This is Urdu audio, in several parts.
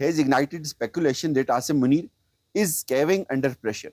has ignited speculation that Asim Munir is caving under pressure.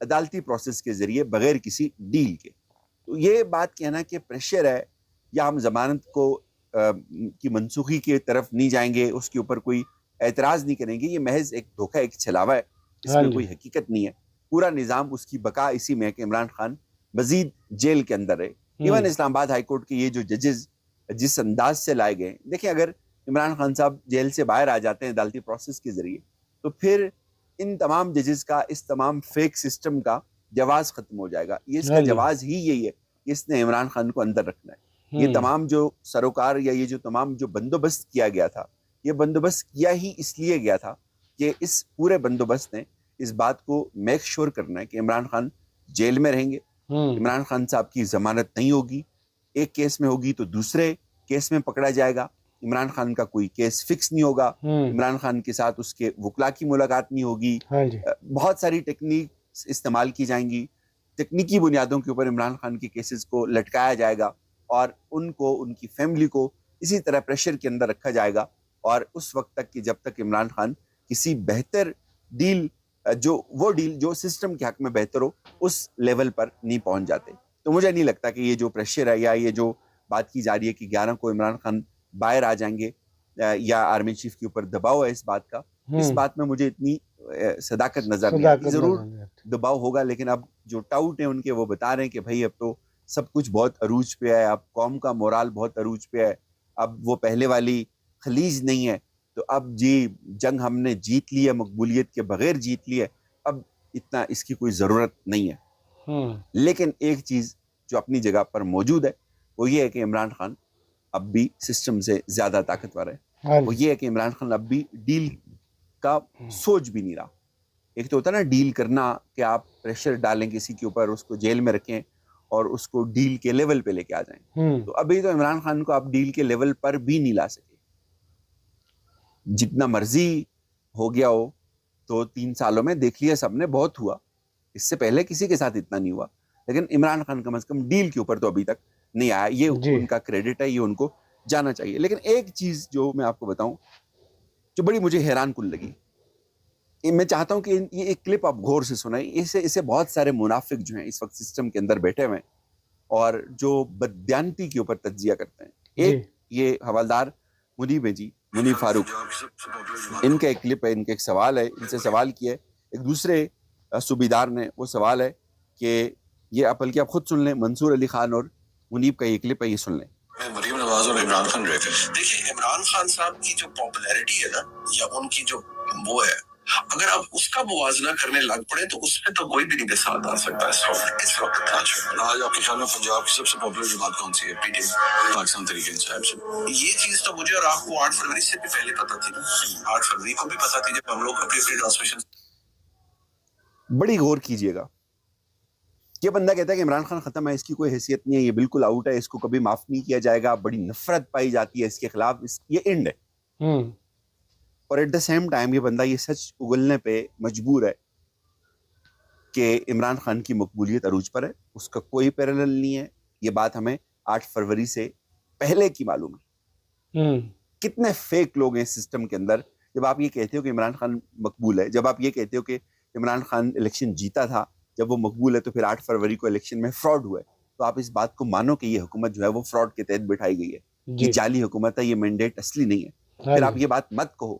عدالتی پروسیس کے ذریعے بغیر کسی ڈیل کے. تو یہ بات کہنا کہ پریشر ہے یا ہم ضمانت کو کی منسوخی کی طرف نہیں جائیں گے, اس کے اوپر کوئی اعتراض نہیں کریں گے, یہ محض ایک دھوکہ, ایک چھلاوا ہے, اس میں کوئی حقیقت نہیں ہے. پورا نظام, اس کی بقا اسی میں ہے کہ عمران خان مزید جیل کے اندر ہے. ایون اسلام آباد ہائی کورٹ کے یہ جو ججز جس انداز سے لائے گئے, دیکھیں اگر عمران خان صاحب جیل سے باہر آ جاتے ہیں عدالتی پروسیس کے ذریعے, تو پھر ان تمام ججز کا, اس تمام فیک سسٹم کا جواز ختم ہو جائے گا. یہ اس کا جواز ہی یہی ہے کہ اس نے عمران خان کو اندر رکھنا ہے. یہ تمام جو سروکار یا یہ جو تمام جو بندوبست کیا گیا تھا, یہ بندوبست کیا ہی اس لیے گیا تھا کہ اس پورے بندوبست نے اس بات کو میک شور کرنا ہے کہ عمران خان جیل میں رہیں گے, عمران خان صاحب کی ضمانت نہیں ہوگی, ایک کیس میں ہوگی تو دوسرے کیس میں پکڑا جائے گا, عمران خان کا کوئی کیس فکس نہیں ہوگا, عمران خان کے ساتھ اس کے وکلا کی ملاقات نہیں ہوگی, بہت ساری ٹیکنیک استعمال کی جائیں گی, تکنیکی بنیادوں کے اوپر عمران خان کے کیسز کو لٹکایا جائے گا اور ان کو, ان کی فیملی کو اسی طرح پریشر کے اندر رکھا جائے گا, اور اس وقت تک کہ جب تک عمران خان کسی بہتر ڈیل, وہ ڈیل جو سسٹم کے حق میں بہتر ہو, اس لیول پر نہیں پہنچ جاتے. تو مجھے نہیں لگتا کہ یہ جو پریشر ہے یا یہ جو بات کی جا رہی ہے کہ 11 کو عمران خان باہر آ جائیں گے یا آرمی چیف کے اوپر دباؤ ہے اس بات کا, اس بات میں مجھے اتنی صداقت نظر نہیں آتی. ضرور دباؤ ہوگا, لیکن اب جو ٹاؤٹ ہیں ان کے, وہ بتا رہے ہیں کہ بھائی اب تو سب کچھ بہت عروج پہ ہے, اب قوم کا مورال بہت عروج پہ ہے, اب وہ پہلے والی خلیج نہیں ہے, تو اب جی جنگ ہم نے جیت لی ہے, مقبولیت کے بغیر جیت لی ہے, اب اتنا اس کی کوئی ضرورت نہیں ہے. لیکن ایک چیز جو اپنی جگہ پر موجود ہے وہ یہ ہے کہ عمران خان اب بھی سسٹم سے زیادہ طاقتور ہے. وہ یہ ہے کہ عمران خان اب بھی ڈیل کا سوچ بھی نہیں رہا. ایک تو ہوتا ہے نا ڈیل کرنا کہ آپ پریشر ڈالیں کسی کے اوپر, اس کو جیل میں رکھیں اور اس کو ڈیل کے لیول پہ لے کے آ جائیں. تو ابھی تو عمران خان کو آپ ڈیل کے لیول پر بھی نہیں لا سکے. جتنا مرضی ہو گیا ہو تو 3 سالوں میں دیکھ لیا سب نے, بہت ہوا, اس سے پہلے کسی کے ساتھ اتنا نہیں ہوا, لیکن عمران خان کم از کم ڈیل کے اوپر تو ابھی تک نہیں آیا. یہ ان کا کریڈٹ ہے, یہ ان کو جانا چاہیے. لیکن ایک چیز جو میں آپ کو بتاؤں جو بڑی مجھے حیران کن لگی, میں چاہتا ہوں کہ یہ ایک کلپ آپ غور سے سنیں. اسے بہت سارے منافق جو ہیں اس وقت سسٹم کے اندر بیٹھے ہوئے ہیں اور جو بددیانتی کے اوپر تجزیہ کرتے ہیں. ایک یہ حوالدار منیب ہے جی, منیب فاروق, ان کا ایک کلپ ہے, ان کا ایک سوال ہے, ان سے سوال کیا ہے ایک دوسرے صوبیدار نے. وہ سوال ہے کہ یہ اپل کی آپ خود سن لیں, منصور علی خان اور منیب کا یہ کلپ ہے, یہ سن لیں. مریم نواز اور عمران خان رہے تھے. دیکھیں عمران خان صاحب کی جو پاپولیرٹی ہے نا, یا ان کی جو وہ ہے, اگر آپ اس کا موازنہ کرنے لگ پڑے تو اس میں تو کوئی بھی نہیں کے ساتھ آ سکتا ہے اس وقت. آج آپ کے خیال میں پنجاب کی سب سے پاپولر جماعت کون سی ہے؟ P T M, Pakistan Tehreek Insaf. یہ چیز تو مجھے اور آپ کو 8 فروری سے بھی پہلے پتا تھی. 8 فروری کو بھی پتا تھی جب ہم لوگ اپنی ٹرانسمیشن. بڑی غور کیجئے گا. یہ بندہ کہتا ہے کہ عمران خان ختم ہے, اس کی کوئی حیثیت نہیں ہے, یہ بالکل آؤٹ ہے, اس کو کبھی معاف نہیں کیا جائے گا, بڑی نفرت پائی جاتی ہے اس کے خلاف, یہ اینڈ ہے. اور ایٹ دا سیم ٹائم یہ بندہ یہ سچ اگلنے پہ مجبور ہے کہ عمران خان کی مقبولیت عروج پر ہے, اس کا کوئی پیرالل نہیں ہے. یہ بات ہمیں 8 فروری سے پہلے کی معلوم ہے. کتنے فیک لوگ ہیں اس سسٹم کے اندر. جب آپ یہ کہتے ہو کہ عمران خان مقبول ہے, جب آپ یہ کہتے ہو کہ عمران خان الیکشن جیتا تھا, جب وہ مقبول ہے, تو پھر 8 فروری کو الیکشن میں فراڈ ہوا ہے, تو آپ اس بات کو مانو کہ یہ حکومت جو ہے وہ فراڈ کے تحت بٹھائی گئی ہے, یہ جعلی حکومت ہے, یہ مینڈیٹ اصلی نہیں ہے. پھر آپ یہ بات مت کہو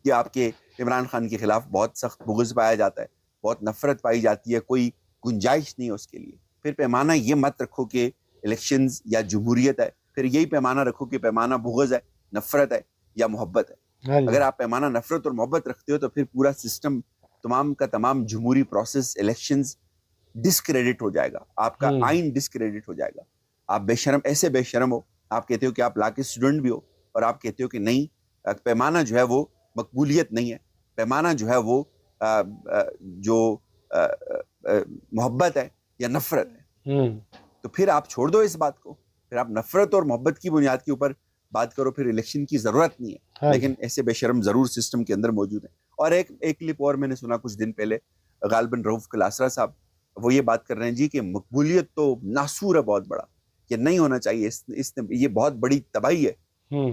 کہ آپ کے عمران خان کے خلاف بہت سخت بغض پایا جاتا ہے, بہت نفرت پائی جاتی ہے, کوئی گنجائش نہیں ہے اس کے لیے. پھر پیمانہ یہ مت رکھو کہ الیکشنز یا جمہوریت ہے, پھر یہی پیمانہ رکھو کہ پیمانہ بغض ہے, نفرت ہے یا محبت ہے. اگر آپ پیمانہ نفرت اور محبت رکھتے ہو تو پھر پورا سسٹم, تمام کا تمام جمہوری پروسیس, الیکشنز ڈسکریڈٹ ہو جائے گا, آپ کا آئین ڈسکریڈٹ ہو جائے گا. آپ بے شرم, ایسے بے شرم ہو, آپ کہتے ہو کہ آپ لا کے اسٹوڈنٹ بھی ہو, اور آپ کہتے ہو کہ نہیں, پیمانہ جو ہے وہ مقبولیت نہیں ہے, پیمانہ جو ہے وہ جو محبت ہے یا نفرت ہے. تو پھر آپ چھوڑ دو اس بات کو, پھر آپ نفرت اور محبت کی بنیاد کے اوپر بات کرو, پھر الیکشن کی ضرورت نہیں ہے. لیکن ایسے بے شرم ضرور سسٹم کے اندر موجود ہیں. اور ایک کلپ اور میں نے سنا کچھ دن پہلے, غالباً رؤف کلاسرا صاحب, وہ یہ بات کر رہے ہیں جی کہ مقبولیت تو ناسور ہے بہت بڑا, کہ نہیں ہونا چاہیے, یہ بہت بڑی تباہی ہے.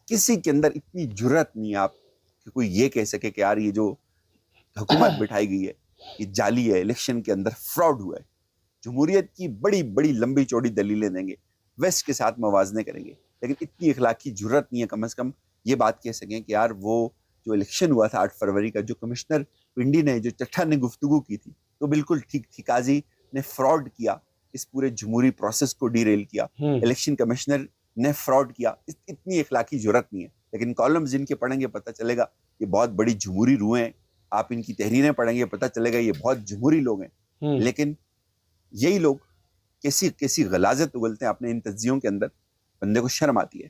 کسی کے اندر اتنی جرت نہیں ہے آپ کہ کوئی یہ کہہ سکے کہ یار یہ جو حکومت بٹھائی گئی ہے یہ جعلی ہے, الیکشن کے اندر فراڈ ہوا ہے. جمہوریت کی بڑی بڑی لمبی چوڑی دلیلیں دیں گے, ویسٹ کے ساتھ موازنے کریں گے, لیکن اتنی اخلاقی جرت نہیں ہے کم از کم یہ بات کہہ سکیں کہ یار وہ جو الیکشن ہوا تھا 8 فروری کا, جو کمشنر پنڈی نے, جو چٹھا نے گفتگو کی تھی تو بالکل ٹھیک تھی. قاضی نے فراڈ کیا, اس پورے جمہوری پروسیس کو ڈی ریل کیا. الیکشن کمشنر نے فراڈ کیا. اتنی اخلاقی جرت نہیں ہے. لیکن کالمز جن کے پڑھیں گے پتہ چلے گا یہ بہت بڑی جمہوری روحیں ہیں. آپ ان کی تحریریں پڑھیں گے پتہ چلے گا یہ بہت جمہوری لوگ ہیں. لیکن یہی لوگ کیسی غلاظت اگلتے ہیں اپنے ان تجزیوں کے اندر, بندے کو شرم آتی ہے.